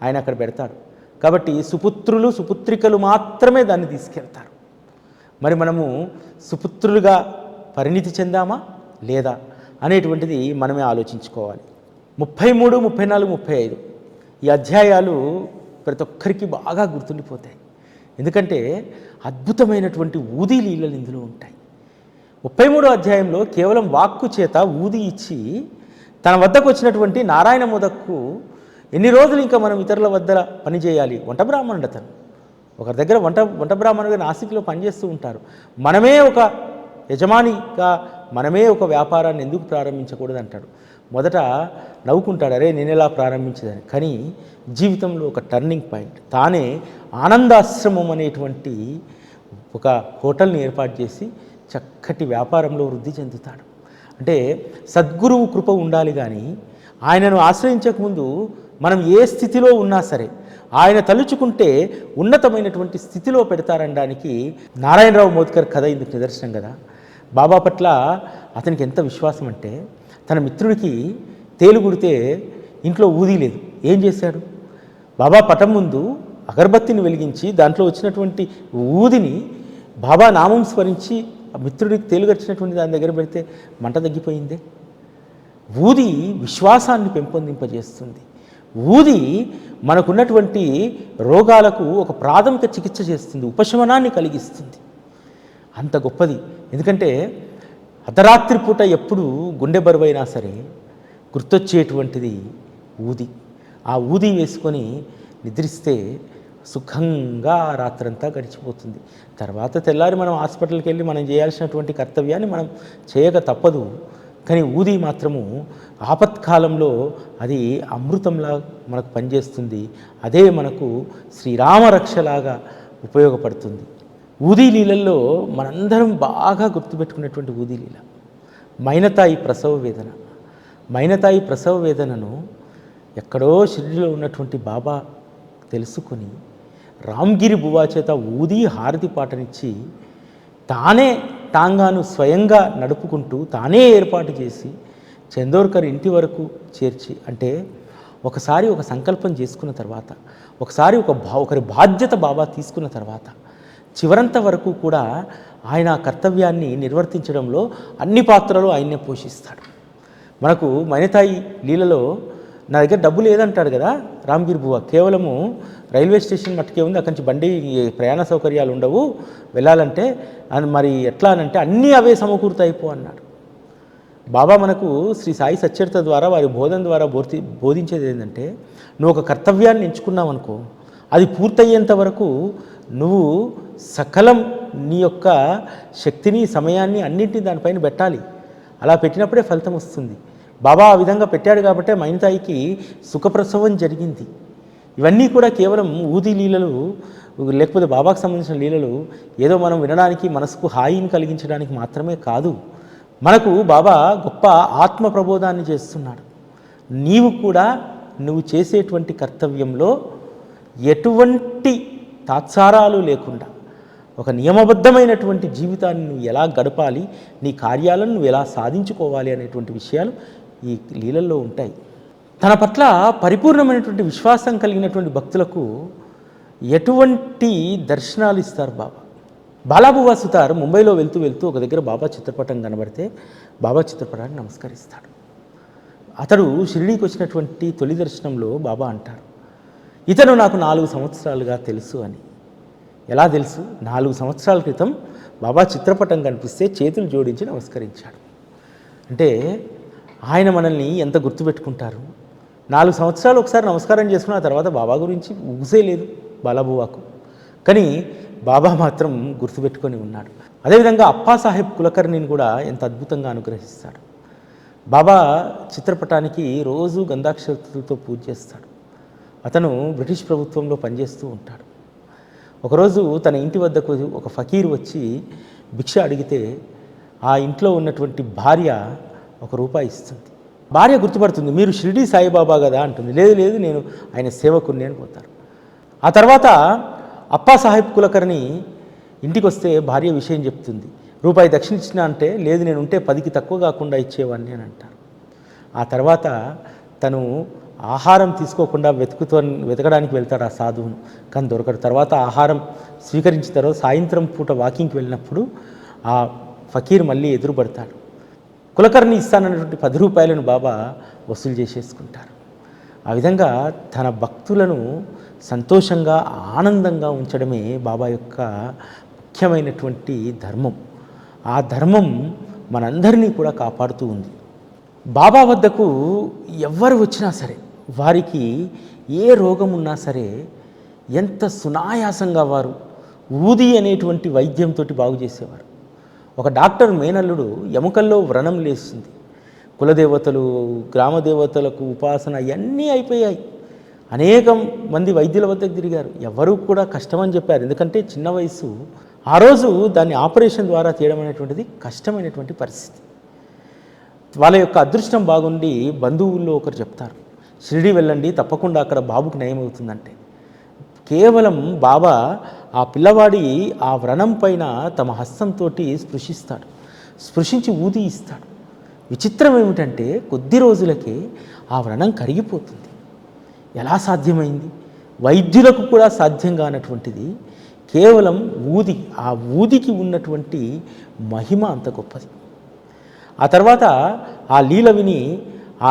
ఆయన అక్కడ పెడతాడు. కాబట్టి సుపుత్రులు సుపుత్రికలు మాత్రమే దాన్ని తీసుకెళ్తారు. మరి మనము సుపుత్రులుగా పరిణితి చెందామా లేదా అనేటువంటిది మనమే ఆలోచించుకోవాలి. 33, 34, 35 ఈ అధ్యాయాలు ప్రతి ఒక్కరికి బాగా గుర్తుండిపోతాయి. ఎందుకంటే అద్భుతమైనటువంటి ఊది లీలలు ఇందులో ఉంటాయి. 33వ అధ్యాయంలో కేవలం వాక్కు చేత ఊది ఇచ్చి తన వద్దకు వచ్చినటువంటి నారాయణ మొదక్కు ఎన్ని రోజులు ఇంకా మనం ఇతరుల వద్ద పనిచేయాలి? వంట బ్రాహ్మణుడు అతను. ఒకరి దగ్గర వంట బ్రాహ్మణుడిగా నాసిక్లో పనిచేస్తూ ఉంటారు. మనమే ఒక యజమానిగా మనమే ఒక వ్యాపారాన్ని ఎందుకు ప్రారంభించకూడదు అంటాడు. మొదట నవ్వుకుంటాడు, అరే నేను ఎలా ప్రారంభించేదని. కానీ జీవితంలో ఒక టర్నింగ్ పాయింట్, తానే ఆనందాశ్రమం అనేటువంటి ఒక హోటల్ని ఏర్పాటు చేసి చక్కటి వ్యాపారంలో వృద్ధి చెందుతాడు. అంటే సద్గురువు కృప ఉండాలి కానీ ఆయనను ఆశ్రయించకముందు మనం ఏ స్థితిలో ఉన్నా సరే ఆయన తలుచుకుంటే ఉన్నతమైనటువంటి స్థితిలో పెడతారనడానికి నారాయణరావు మోత్కర్ కథ ఇందుకు నిదర్శనం కదా. బాబా పట్ల అతనికి ఎంత విశ్వాసం అంటే తన మిత్రుడికి తేలుగుడితే ఇంట్లో ఊది లేదు. ఏం చేశాడు? బాబా పటం ముందు అగరబత్తిని వెలిగించి దాంట్లో వచ్చినటువంటి ఊదిని బాబా నామం స్మరించి ఆ మిత్రుడికి తేలుగచ్చినటువంటి దాని దగ్గర పెడితే మంట తగ్గిపోయిందే. ఊది విశ్వాసాన్ని పెంపొందింపజేస్తుంది. ఊది మనకున్నటువంటి రోగాలకు ఒక ప్రాథమిక చికిత్స చేస్తుంది, ఉపశమనాన్ని కలిగిస్తుంది. అంత గొప్పది. ఎందుకంటే అర్ధరాత్రి పూట ఎప్పుడు గుండె బరువైనా సరే గుర్తొచ్చేటువంటిది ఊది. ఆ ఊది వేసుకొని నిద్రిస్తే సుఖంగా రాత్రంతా గడిచిపోతుంది. తర్వాత తెల్లారి మనం హాస్పిటల్కి వెళ్ళి మనం చేయాల్సినటువంటి కర్తవ్యాన్ని మనం చేయక తప్పదు. కానీ ఊది మాత్రము ఆపత్కాలంలో అది అమృతంలా మనకు పనిచేస్తుంది. అదే మనకు శ్రీరామరక్షలాగా ఉపయోగపడుతుంది. ఊదీ లీలల్లో మనందరం బాగా గుర్తుపెట్టుకున్నటువంటి ఊదీ లీల మైనతాయి ప్రసవ వేదన. మైనతాయి ప్రసవ వేదనను ఎక్కడో షిరిడిలో ఉన్నటువంటి బాబా తెలుసుకొని రామ్గిరి బువా చేత ఊది హారతి పాటనిచ్చి తానే టాంగాను స్వయంగా నడుపుకుంటూ తానే ఏర్పాటు చేసి చందోర్కర్ ఇంటి వరకు చేర్చి, అంటే ఒకసారి ఒక సంకల్పం చేసుకున్న తర్వాత, ఒకసారి ఒకరి బాధ్యత బాబా తీసుకున్న తర్వాత చివరంత వరకు కూడా ఆయన కర్తవ్యాన్ని నిర్వర్తించడంలో అన్ని పాత్రలు ఆయన్నే పోషిస్తాడు. మనకు మైనతాయి లీలలో నా దగ్గర డబ్బు లేదంటాడు కదా రామ్గిరి బువా, కేవలము రైల్వే స్టేషన్ మట్టుకే ఉంది, అక్కడి నుంచి బండి ప్రయాణ సౌకర్యాలు ఉండవు వెళ్ళాలంటే, అని మరి ఎట్లా అనంటే అన్నీ అవే సమకూరుతాయిపో అన్నాడు. బాబా మనకు శ్రీ సాయి సచ్చరిత ద్వారా వారి బోధన ద్వారా బోధించేది ఏంటంటే, నువ్వు ఒక కర్తవ్యాన్ని ఎంచుకున్నావు అనుకో, అది పూర్తయ్యేంత వరకు నువ్వు సకలం నీ యొక్క శక్తిని సమయాన్ని అన్నింటినీ దానిపైన పెట్టాలి. అలా పెట్టినప్పుడే ఫలితం వస్తుంది. బాబా ఆ విధంగా పెట్టాడు కాబట్టే మైనతాయికి సుఖప్రసవం జరిగింది. ఇవన్నీ కూడా కేవలం ఊది లీలలు, లేకపోతే బాబాకు సంబంధించిన లీలలు ఏదో మనం వినడానికి మనసుకు హాయిని కలిగించడానికి మాత్రమే కాదు. మనకు బాబా గొప్ప ఆత్మ ప్రబోధాన్ని చేస్తున్నాడు. నీవు కూడా నువ్వు చేసేటువంటి కర్తవ్యంలో ఎటువంటి తాత్సారాలు లేకుండా ఒక నియమబద్ధమైనటువంటి జీవితాన్ని నువ్వు ఎలా గడపాలి, నీ కార్యాలను నువ్వు ఎలా సాధించుకోవాలి అనేటువంటి విషయాలు ఈ లీలల్లో ఉంటాయి. తన పట్ల పరిపూర్ణమైనటువంటి విశ్వాసం కలిగినటువంటి భక్తులకు ఎటువంటి దర్శనాలు ఇస్తారు బాబా. బాలాబువా సుతార్ ముంబైలో వెళ్తూ వెళ్తూ ఒక దగ్గర బాబా చిత్రపటం కనబడితే బాబా చిత్రపటాన్ని నమస్కరిస్తాడు. అతడు షిరిడీకి వచ్చినటువంటి తొలి దర్శనంలో బాబా అంటారు, ఇతను నాకు 4 సంవత్సరాలుగా తెలుసు అని. ఎలా తెలుసు? 4 సంవత్సరాల క్రితం బాబా చిత్రపటం కనిపిస్తే చేతులు జోడించి నమస్కరించాడు. అంటే ఆయన మనల్ని ఎంత గుర్తుపెట్టుకుంటారు. 4 సంవత్సరాలు ఒకసారి నమస్కారం చేసుకున్న తర్వాత బాబా గురించి ఊసే లేదు బాలాబువాకు. కానీ బాబా మాత్రం గుర్తుపెట్టుకొని ఉన్నాడు. అదేవిధంగా అప్పాసాహెబ్ కులకర్ణిని కూడా ఎంత అద్భుతంగా అనుగ్రహిస్తాడు. బాబా చిత్రపటానికి రోజు గంధాక్షతలతో పూజ చేస్తాడు. అతను బ్రిటిష్ ప్రభుత్వంలో పనిచేస్తూ ఉంటాడు. ఒకరోజు తన ఇంటి వద్దకు ఒక ఫకీర్ వచ్చి భిక్ష అడిగితే ఆ ఇంట్లో ఉన్నటువంటి భార్య ₹1 ఇస్తుంది. భార్య గుర్తుపడుతుంది, మీరు షిరిడీ సాయిబాబా కదా అంటుంది. లేదు లేదు, నేను ఆయన సేవకుని అని పోతారు. ఆ తర్వాత అప్పాసాహెబ్ కులకర్ణి ఇంటికి వస్తే భార్య విషయం చెప్తుంది. ₹1 దక్షిణ ఇచ్చినా అంటే, లేదు నేను ఉంటే 10కి తక్కువ కాకుండా ఇచ్చేవాడిని అని అంటారు. ఆ తర్వాత తను ఆహారం తీసుకోకుండా వెతకడానికి వెళ్తాడు ఆ సాధువును, కానీ దొరకడు. తర్వాత ఆహారం స్వీకరించిన తర్వాత సాయంత్రం పూట వాకింగ్కి వెళ్ళినప్పుడు ఆ ఫకీర్ మళ్ళీ ఎదురుపడతాడు. కులకర్ణి ఇస్తానన్నటువంటి ₹10 బాబా వసూలు చేసేసుకుంటారు. ఆ విధంగా తన భక్తులను సంతోషంగా ఆనందంగా ఉంచడమే బాబా యొక్క ముఖ్యమైనటువంటి ధర్మం. ఆ ధర్మం మనందరినీ కూడా కాపాడుతూ ఉంది. బాబా వద్దకు ఎవ్వరు వచ్చినా సరే, వారికి ఏ రోగం ఉన్నా సరే ఎంత సునాయాసంగా వారు ఊది అనేటువంటి వైద్యంతో బాగు చేసేవారు. ఒక డాక్టర్ మేనల్లుడు ఎముకల్లో వ్రణం లేస్తుంది, కులదేవతలు గ్రామదేవతలకు ఉపాసన ఇవన్నీ అయిపోయాయి. అనేక మంది వైద్యుల వద్దకు తిరిగారు, ఎవరూ కూడా కష్టమని చెప్పారు. ఎందుకంటే చిన్న వయసు. ఆ రోజు దాన్ని ఆపరేషన్ ద్వారా తీయడం అనేటువంటిది కష్టమైనటువంటి పరిస్థితి. వాళ్ళ యొక్క అదృష్టం బాగుండి బంధువుల్లో ఒకరు చెప్తారు, షిరిడి వెళ్ళండి తప్పకుండా అక్కడ బాబుకి నయం అవుతుందంటే కేవలం బాబా ఆ పిల్లవాడి ఆ వ్రణం పైన తమ హస్తంతో స్పృశిస్తాడు, స్పృశించి ఊది ఇస్తాడు. విచిత్రం ఏమిటంటే కొద్ది రోజులకే ఆ వ్రణం కరిగిపోతుంది. ఎలా సాధ్యమైంది? వైద్యులకు కూడా సాధ్యం కానటువంటిది కేవలం ఊది, ఆ ఊదికి ఉన్నటువంటి మహిమ అంత గొప్పది. ఆ తర్వాత ఆ లీల విని ఆ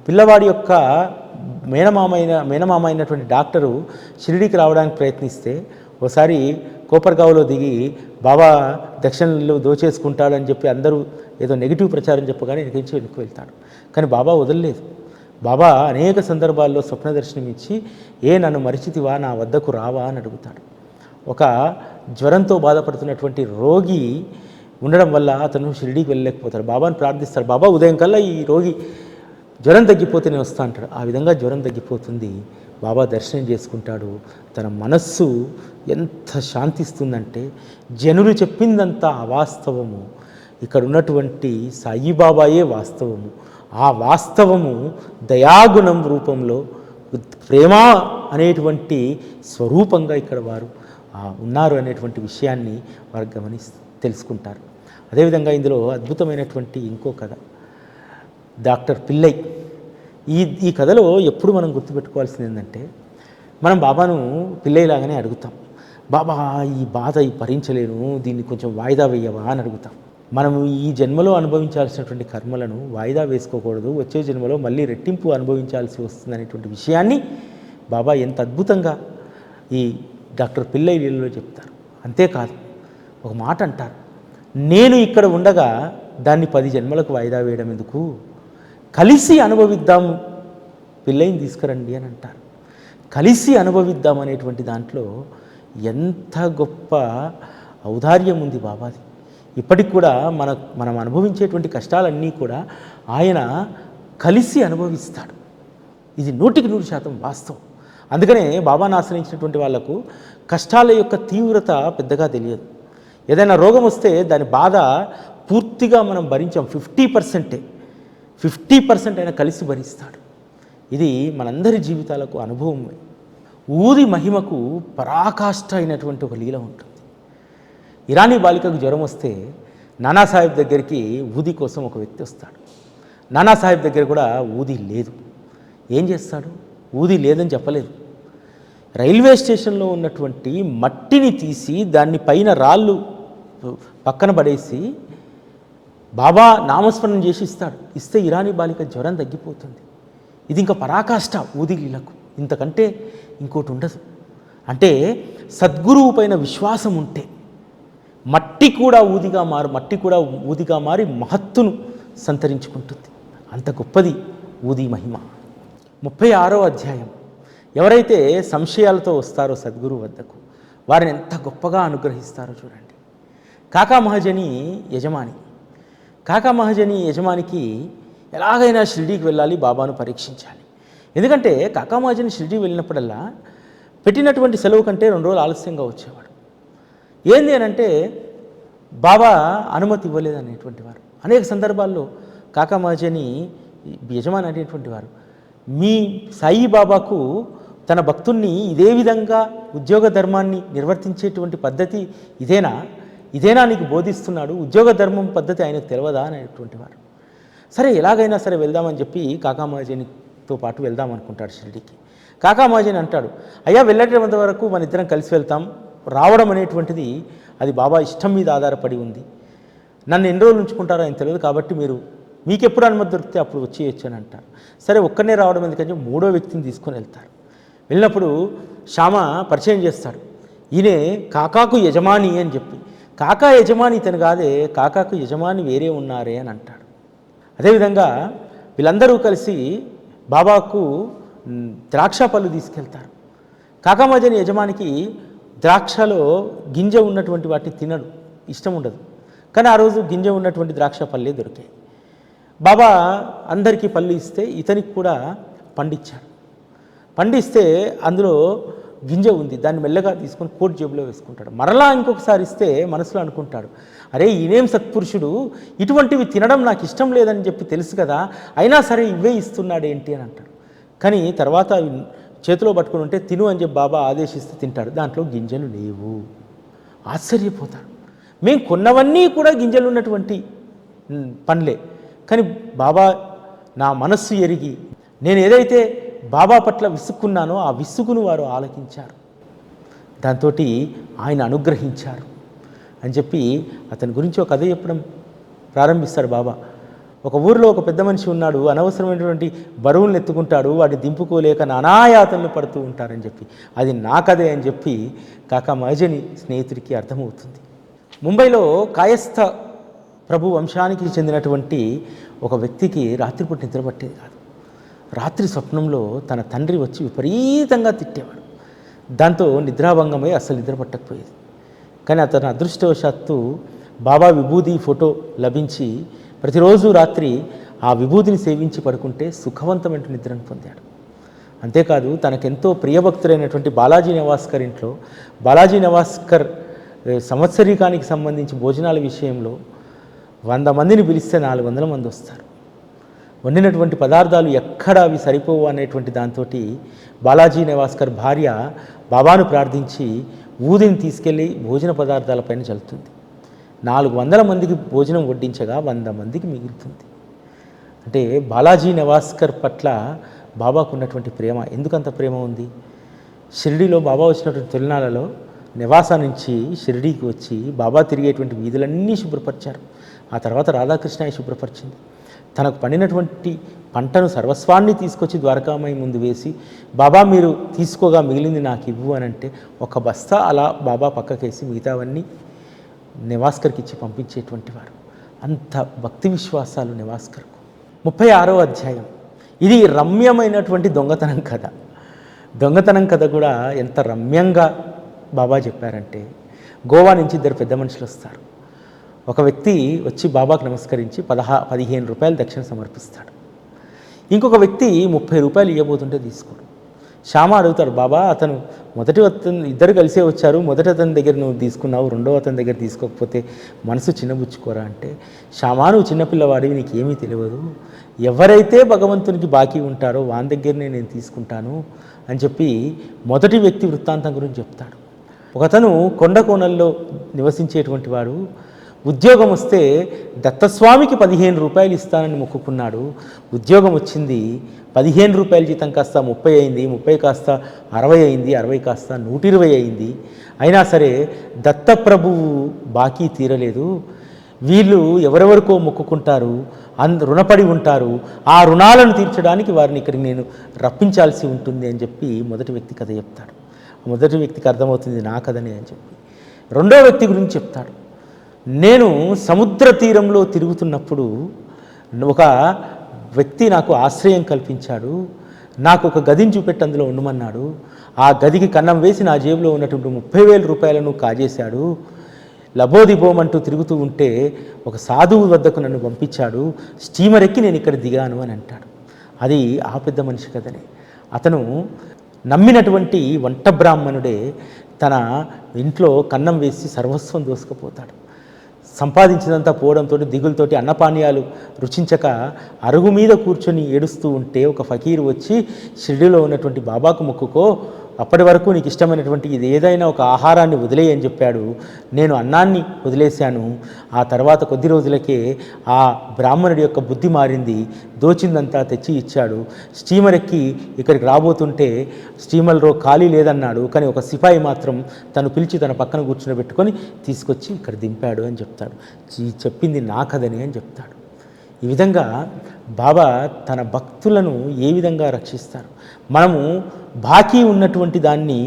పిల్లవాడి యొక్క మేనమామ అయినటువంటి డాక్టరు షిరిడీకి రావడానికి ప్రయత్నిస్తే ఒకసారి కోపర్గావ్లో దిగి బాబా దక్షిణలు దోచేసుకుంటాడని చెప్పి అందరూ ఏదో నెగిటివ్ ప్రచారం చెప్పగానే వెనక్కి వెళ్తాడు. కానీ బాబా వదలలేదు. బాబా అనేక సందర్భాల్లో స్వప్న దర్శనం ఇచ్చి నన్ను మరిచితివా, నా వద్దకు రావా అని అడుగుతాడు. ఒక జ్వరంతో బాధపడుతున్నటువంటి రోగి ఉండడం వల్ల అతను షిరిడీకి వెళ్ళలేకపోతాడు. బాబాను ప్రార్థిస్తాడు, బాబా ఉదయం కల్లా ఈ రోగి జ్వరం తగ్గిపోతే నేను వస్తా అంటాడు. ఆ విధంగా జ్వరం తగ్గిపోతుంది. బాబా దర్శనం చేసుకుంటాడు. తన మనస్సు ఎంత శాంతిస్తుందంటే జనులు చెప్పిందంతా అవాస్తవము, ఇక్కడ ఉన్నటువంటి సాయిబాబాయే వాస్తవము. ఆ వాస్తవము దయాగుణం రూపంలో ప్రేమ అనేటువంటి స్వరూపంగా ఇక్కడ వారు ఉన్నారు అనేటువంటి విషయాన్ని వారు తెలుసుకుంటారు. అదేవిధంగా ఇందులో అద్భుతమైనటువంటి ఇంకో కథ డాక్టర్ పిల్లై. ఈ కథలో ఎప్పుడు మనం గుర్తుపెట్టుకోవాల్సింది ఏంటంటే, మనం బాబాను పిల్లైలాగానే అడుగుతాం, బాబా ఈ బాధ భరించలేను, దీన్ని కొంచెం వాయిదా వేయవా అని అడుగుతాం. మనము ఈ జన్మలో అనుభవించాల్సినటువంటి కర్మలను వాయిదా వేసుకోకూడదు, వచ్చే జన్మలో మళ్ళీ రెట్టింపు అనుభవించాల్సి వస్తుందనేటువంటి విషయాన్ని బాబా ఎంత అద్భుతంగా ఈ డాక్టర్ పిల్లై లీలలో చెప్తారు. అంతేకాదు ఒక మాట అంటారు, నేను ఇక్కడ ఉండగా దాన్ని 10 జన్మలకు వాయిదా వేయడం ఎందుకు, కలిసి అనుభవిద్దాము, పిల్లైని తీసుకురండి అని అంటారు. కలిసి అనుభవిద్దాం అనేటువంటి దాంట్లో ఎంత గొప్ప ఔదార్యం ఉంది బాబాది. ఇప్పటికి కూడా మనం అనుభవించేటువంటి కష్టాలన్నీ కూడా ఆయన కలిసి అనుభవిస్తాడు. ఇది 100% వాస్తవం. అందుకనే బాబాను ఆశ్రయించినటువంటి వాళ్లకు కష్టాల యొక్క తీవ్రత పెద్దగా తెలియదు. ఏదైనా రోగం వస్తే దాని బాధ పూర్తిగా మనం భరించాం, 50% అయినా కలిసి భరిస్తాడు. ఇది మనందరి జీవితాలకు అనుభవం. ఊది మహిమకు పరాకాష్ఠ అయినటువంటి ఒక లీల ఉంటుంది. ఇరానీ బాలికకు జ్వరం వస్తే నానాసాహెబ్ దగ్గరికి ఊది కోసం ఒక వ్యక్తి వస్తాడు. నానాసాహెబ్ దగ్గర కూడా ఊది లేదు. ఏం చేస్తాడు? ఊది లేదని చెప్పలేదు. రైల్వే స్టేషన్లో ఉన్నటువంటి మట్టిని తీసి దాన్ని పైన రాళ్ళు పక్కన పడేసి బాబా నామస్మరణ చేసి ఇస్తాడు. ఇస్తే ఇరానీ బాలిక జ్వరం తగ్గిపోతుంది. ఇది ఇంకా పరాకాష్ఠ ఊది లీలకు, ఇంతకంటే ఇంకోటి ఉండదు. అంటే సద్గురువు పైన విశ్వాసం ఉంటే మట్టి కూడా ఊదిగా మారి మహత్తును సంతరించుకుంటుంది. అంత గొప్పది ఊది మహిమ. 36వ అధ్యాయం. ఎవరైతే సంశయాలతో వస్తారో సద్గురువు వద్దకు వారిని ఎంత గొప్పగా అనుగ్రహిస్తారో చూడండి. కాకా మహాజని యజమానికి ఎలాగైనా షిరిడీకి వెళ్ళాలి, బాబాను పరీక్షించాలి. ఎందుకంటే కాకా మహాజని షిరిడీ వెళ్ళినప్పుడల్లా పెట్టినటువంటి సెలవు కంటే 2 రోజులు ఆలస్యంగా వచ్చేవాడు. ఏంది అని అంటే బాబా అనుమతి ఇవ్వలేదు అనేటువంటి వారు. అనేక సందర్భాల్లో కాకా మహాజని యజమాని అనేటువంటి వారు మీ సాయిబాబాకు తన భక్తుల్ని ఇదే విధంగా ఉద్యోగ ధర్మాన్ని నిర్వర్తించేటువంటి పద్ధతి ఇదేనా నీకు బోధిస్తున్నాడు, ఉద్యోగ ధర్మం పద్ధతి ఆయనకు తెలియదా అనేటువంటి వారు. సరే ఎలాగైనా సరే వెళ్దామని చెప్పి కాకా మహాజనితో పాటు వెళ్దాం అనుకుంటాడు షిరిడీకి. కాకా మహాజని అంటాడు, అయ్యా వెళ్ళేటంత వరకు మన ఇద్దరం కలిసి వెళ్తాం, రావడం అనేటువంటిది అది బాబా ఇష్టం మీద ఆధారపడి ఉంది, నన్ను ఎన్ని రోజులు ఉంచుకుంటారో ఆయన తెలియదు, కాబట్టి మీకు ఎప్పుడు అనుమతి దొరికితే అప్పుడు వచ్చేయచ్చు అని అంటారు. సరే ఒక్కనే రావడం ఎందుకంటే 3వ వ్యక్తిని తీసుకొని వెళ్తారు. వెళ్ళినప్పుడు శ్యామ పరిచయం చేస్తాడు, ఈయనే కాకాకు యజమాని అని చెప్పి. కాకా యజమాని ఇతను కాదే, కాకాకు యజమాని వేరే ఉన్నారే అని అంటాడు. అదేవిధంగా వీళ్ళందరూ కలిసి బాబాకు ద్రాక్ష పళ్ళు తీసుకెళ్తారు. కాకా మహాజని యజమానికి ద్రాక్షలో గింజ ఉన్నటువంటి వాటిని తినడు, ఇష్టం ఉండదు. కానీ ఆ రోజు గింజ ఉన్నటువంటి ద్రాక్ష పళ్ళే దొరికాయి. బాబా అందరికీ పళ్ళు ఇస్తే ఇతనికి కూడా పండిస్తే అందులో గింజ ఉంది, దాన్ని మెల్లగా తీసుకొని కోట్ జేబులో వేసుకుంటాడు. మరలా ఇంకొకసారి ఇస్తే మనసులో అనుకుంటాడు, అరే ఈయనేం సత్పురుషుడు, ఇటువంటివి తినడం నాకు ఇష్టం లేదని చెప్పి తెలుసు కదా, అయినా సరే ఇవే ఇస్తున్నాడు ఏంటి అని అంటాడు. కానీ తర్వాత అవి చేతిలో పట్టుకుని ఉంటే తిను అని చెప్పి బాబా ఆదేశిస్తే తింటాడు, దాంట్లో గింజలు లేవు. ఆశ్చర్యపోతాడు. మేము కొన్నవన్నీ కూడా గింజలు ఉన్నటువంటి పండ్లే, కానీ బాబా నా మనస్సు ఎరిగి నేను ఏదైతే బాబా పట్ల విసుక్కున్నానో ఆ విసుగును వారు ఆలకించారు, దాంతో ఆయన అనుగ్రహించారు అని చెప్పి అతని గురించి ఒక కథ చెప్పడం ప్రారంభిస్తాడు బాబా. ఒక ఊరిలో ఒక పెద్ద మనిషి ఉన్నాడు, అనవసరమైనటువంటి బరువులను ఎత్తుకుంటాడు, వాటిని దింపుకోలేక నానాయాతనలు పడుతూ ఉంటారని చెప్పి, అది నా కథే అని చెప్పి కాకా మహజని స్నేహితుడికి అర్థమవుతుంది. ముంబైలో కాయస్థ ప్రభు వంశానికి చెందినటువంటి ఒక వ్యక్తికి రాత్రిపూట నిద్ర పట్టేది కాదు. రాత్రి స్వప్నంలో తన తండ్రి వచ్చి విపరీతంగా తిట్టేవాడు. దాంతో నిద్రాభంగమై అస్సలు నిద్ర పట్టకపోయేది. కానీ అతను అదృష్టవశాత్తు బాబా విభూది ఫోటో లభించి ప్రతిరోజు రాత్రి ఆ విభూతిని సేవించి పడుకుంటే సుఖవంతమైన నిద్రను పొందాడు. అంతేకాదు తనకెంతో ప్రియభక్తులైనటువంటి బాలాజీ నెవాస్కర్ ఇంట్లో బాలాజీ నెవాస్కర్ సంవత్సరీకానికి సంబంధించి భోజనాల విషయంలో 100 మందిని పిలిస్తే 400 మంది వస్తారు. వండినటువంటి పదార్థాలు ఎక్కడ అవి సరిపోవు అనేటువంటి దాంతో బాలాజీ నెవాస్కర్ భార్య బాబాను ప్రార్థించి ఊదిని తీసుకెళ్ళి భోజన పదార్థాలపైన చల్లుతుంది. 400 మందికి భోజనం వడ్డించగా 100 మందికి మిగులుతుంది. అంటే బాలాజీ నెవాస్కర్ పట్ల బాబాకు ఉన్నటువంటి ప్రేమ, ఎందుకంత ప్రేమ ఉంది? షిరిడీలో బాబా వచ్చినటువంటి తొలినాళ్ళలో నివాసా నుంచి షిరిడీకి వచ్చి బాబా తిరిగేటువంటి వీధులన్నీ శుభ్రపరిచారు. ఆ తర్వాత రాధాకృష్ణ శుభ్రపరిచింది. తనకు పండినటువంటి పంటను సర్వస్వాన్ని తీసుకొచ్చి ద్వారకామయ్య ముందు వేసి, బాబా మీరు తీసుకోగా మిగిలింది నాకు ఇవ్వు అని అంటే ఒక బస్తా అలా బాబా పక్కకేసి మిగతావన్నీ నెవాస్కర్కి ఇచ్చి పంపించేటువంటి వారు. అంత భక్తి విశ్వాసాలు నెవాస్కర్కు. 36వ అధ్యాయం. ఇది రమ్యమైనటువంటి దొంగతనం కథ. దొంగతనం కథ కూడా ఎంత రమ్యంగా బాబా చెప్పారంటే, గోవా నుంచి 2 పెద్ద మనుషులు వస్తారు. ఒక వ్యక్తి వచ్చి బాబాకు నమస్కరించి 15 రూపాయలు దక్షిణ సమర్పిస్తాడు. ఇంకొక వ్యక్తి 30 రూపాయలు ఇవ్వబోతుంటే తీసుకోడు. శ్యామ అడుగుతాడు, బాబా అతను మొదటి అతను ఇద్దరు కలిసే వచ్చారు, మొదటి అతని దగ్గర నువ్వు తీసుకున్నావు, రెండో అతని దగ్గర తీసుకోకపోతే మనసు చిన్నబుచ్చుకోరా అంటే, శ్యామ నువ్వు చిన్నపిల్లవాడివి, నీకేమీ తెలియదు, ఎవరైతే భగవంతునికి బాకీ ఉంటారో వాని దగ్గరనే నేను తీసుకుంటాను అని చెప్పి మొదటి వ్యక్తి వృత్తాంతం గురించి చెప్తాడు. ఒకతను కొండ కోణల్లో నివసించేటువంటి వాడు, ఉద్యోగం వస్తే దత్తస్వామికి 15 రూపాయలు ఇస్తానని మొక్కుకున్నాడు. ఉద్యోగం వచ్చింది, 15 రూపాయల జీతం కాస్త 30 అయింది, 30 కాస్త 60 అయింది, 60 కాస్త 120 అయింది. అయినా సరే దత్తప్రభువు బాకీ తీరలేదు. వీళ్ళు ఎవరెవరికో మొక్కుకుంటారు, రుణపడి ఉంటారు, ఆ రుణాలను తీర్చడానికి వారిని ఇక్కడికి నేను రప్పించాల్సి ఉంటుంది అని చెప్పి మొదటి వ్యక్తి కథ చెప్తాడు. మొదటి వ్యక్తికి అర్థమవుతుంది నా కథనే అని చెప్పి. రెండో వ్యక్తి గురించి చెప్తాడు. నేను సముద్ర తీరంలో తిరుగుతున్నప్పుడు ఒక వ్యక్తి నాకు ఆశ్రయం కల్పించాడు, నాకు ఒక గదిని చూపెట్టి అందులో ఉండమన్నాడు. ఆ గదికి కన్నం వేసి నా జేబులో ఉన్నటువంటి 30,000 రూపాయలను కాజేశాడు. లబోదిబోమంటూ తిరుగుతూ ఉంటే ఒక సాధువు వద్దకు నన్ను పంపించాడు, స్టీమర్ ఎక్కి నేను ఇక్కడ దిగాను అని అంటాడు. అది ఆ పెద్ద మనిషి కథనే. అతను నమ్మినటువంటి వంట బ్రాహ్మణుడే తన ఇంట్లో కన్నం వేసి సర్వస్వం దోసుకుపోతాడు. సంపాదించినంతా పోవడంతో దిగులతోటి అన్నపానీయాలు రుచించక అరుగు మీద కూర్చొని ఏడుస్తూ ఉంటే ఒక ఫకీరు వచ్చి, షిరిడీలో ఉన్నటువంటి బాబాకు మొక్కుకో, అప్పటి వరకు నీకు ఇష్టమైనటువంటి ఇది ఏదైనా ఒక ఆహారాన్ని వదిలేయని చెప్పాడు. నేను అన్నాన్ని వదిలేశాను. ఆ తర్వాత కొద్ది రోజులకే ఆ బ్రాహ్మణుడి యొక్క బుద్ధి మారింది, దోచిందంతా తెచ్చి ఇచ్చాడు. స్టీమర్ ఎక్కి ఇక్కడికి రాబోతుంటే స్టీమర్లో ఖాళీ లేదన్నాడు, కానీ ఒక సిపాయి మాత్రం తను పిలిచి తన పక్కన కూర్చుని తీసుకొచ్చి ఇక్కడ దింపాడు అని చెప్తాడు. చెప్పింది నా కథనే అని చెప్తాడు. ఈ విధంగా బాబా తన భక్తులను ఏ విధంగా రక్షిస్తారు, మనము బాకీ ఉన్నటువంటి దాన్ని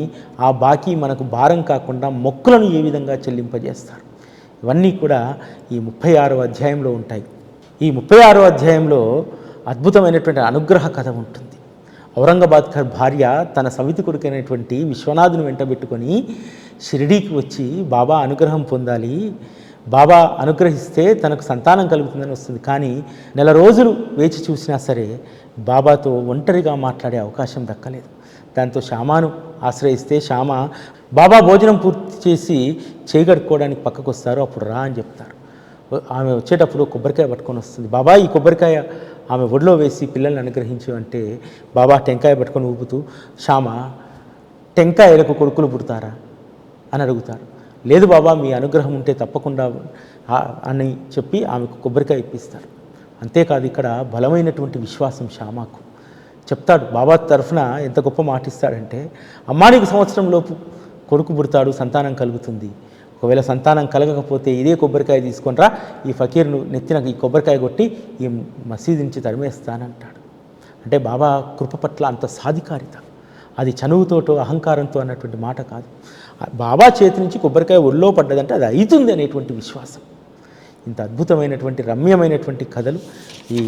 ఆ బాకీ మనకు భారం కాకుండా మొక్కులను ఏ విధంగా చెల్లింపజేస్తారు, ఇవన్నీ కూడా ఈ 36వ అధ్యాయంలో ఉంటాయి. ఈ 36వ అధ్యాయంలో అద్భుతమైనటువంటి అనుగ్రహ కథ ఉంటుంది. ఔరంగాబాద్ భార్య తన సవితి కొడుకైనటువంటి విశ్వనాథుని వెంటబెట్టుకొని షిరిడీకి వచ్చి బాబా అనుగ్రహం పొందాలి, బాబా అనుగ్రహిస్తే తనకు సంతానం కలుగుతుందని వస్తుంది. కానీ నెల రోజులు వేచి చూసినా సరే బాబాతో ఒంటరిగా మాట్లాడే అవకాశం దక్కలేదు. దాంతో శ్యామను ఆశ్రయిస్తే శ్యామ బాబా భోజనం పూర్తి చేసి చేయగడుక్కోవడానికి పక్కకు వస్తారు, అప్పుడు రా అని చెప్తారు. ఆమె వచ్చేటప్పుడు కొబ్బరికాయ పట్టుకొని వస్తుంది. బాబా ఈ కొబ్బరికాయ ఆమె ఒడిలో వేసి పిల్లల్ని అనుగ్రహించు అంటే బాబా టెంకాయ పట్టుకొని ఊపుతూ శ్యామ టెంకాయలకు కొడుకులు పుడతారా అని అడుగుతారు. లేదు బాబా మీ అనుగ్రహం ఉంటే తప్పకుండా అని చెప్పి ఆమెకు కొబ్బరికాయ ఇప్పిస్తారు. అంతేకాదు ఇక్కడ బలమైనటువంటి విశ్వాసం శ్యామకు. చెప్తాడు బాబా తరఫున ఎంత గొప్ప మాట ఇస్తాడంటే, అమ్మానికి సంవత్సరం లోపు కొడుకు పుడతాడు, సంతానం కలుగుతుంది. ఒకవేళ సంతానం కలగకపోతే ఇదే కొబ్బరికాయ తీసుకొని రా, ఈ ఫకీర్ను నెత్తిన ఈ కొబ్బరికాయ కొట్టి ఈ మసీదు నుంచి తరిమేస్తానంటాడు. అంటే బాబా కృప పట్ల అంత సాధికారిత, అది చనువుతోటో అహంకారంతో అన్నటువంటి మాట కాదు. బాబా చేతి నుంచి కొబ్బరికాయ ఒళ్ళో పడ్డదంటే అది అవుతుంది అనేటువంటి విశ్వాసం. ఇంత అద్భుతమైనటువంటి రమ్యమైనటువంటి కథలు ఈ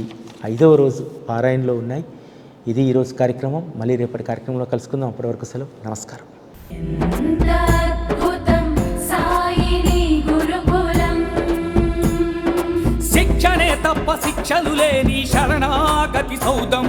5వ రోజు పారాయణలో ఉన్నాయి. ఇది ఈరోజు కార్యక్రమం. మళ్ళీ రేపటి కార్యక్రమంలో కలుసుకుందాం. అప్పటి వరకు సెలవు. నమస్కారం. శిక్షణే తప్ప శిక్షలు లేని శరణాగతి సౌదం.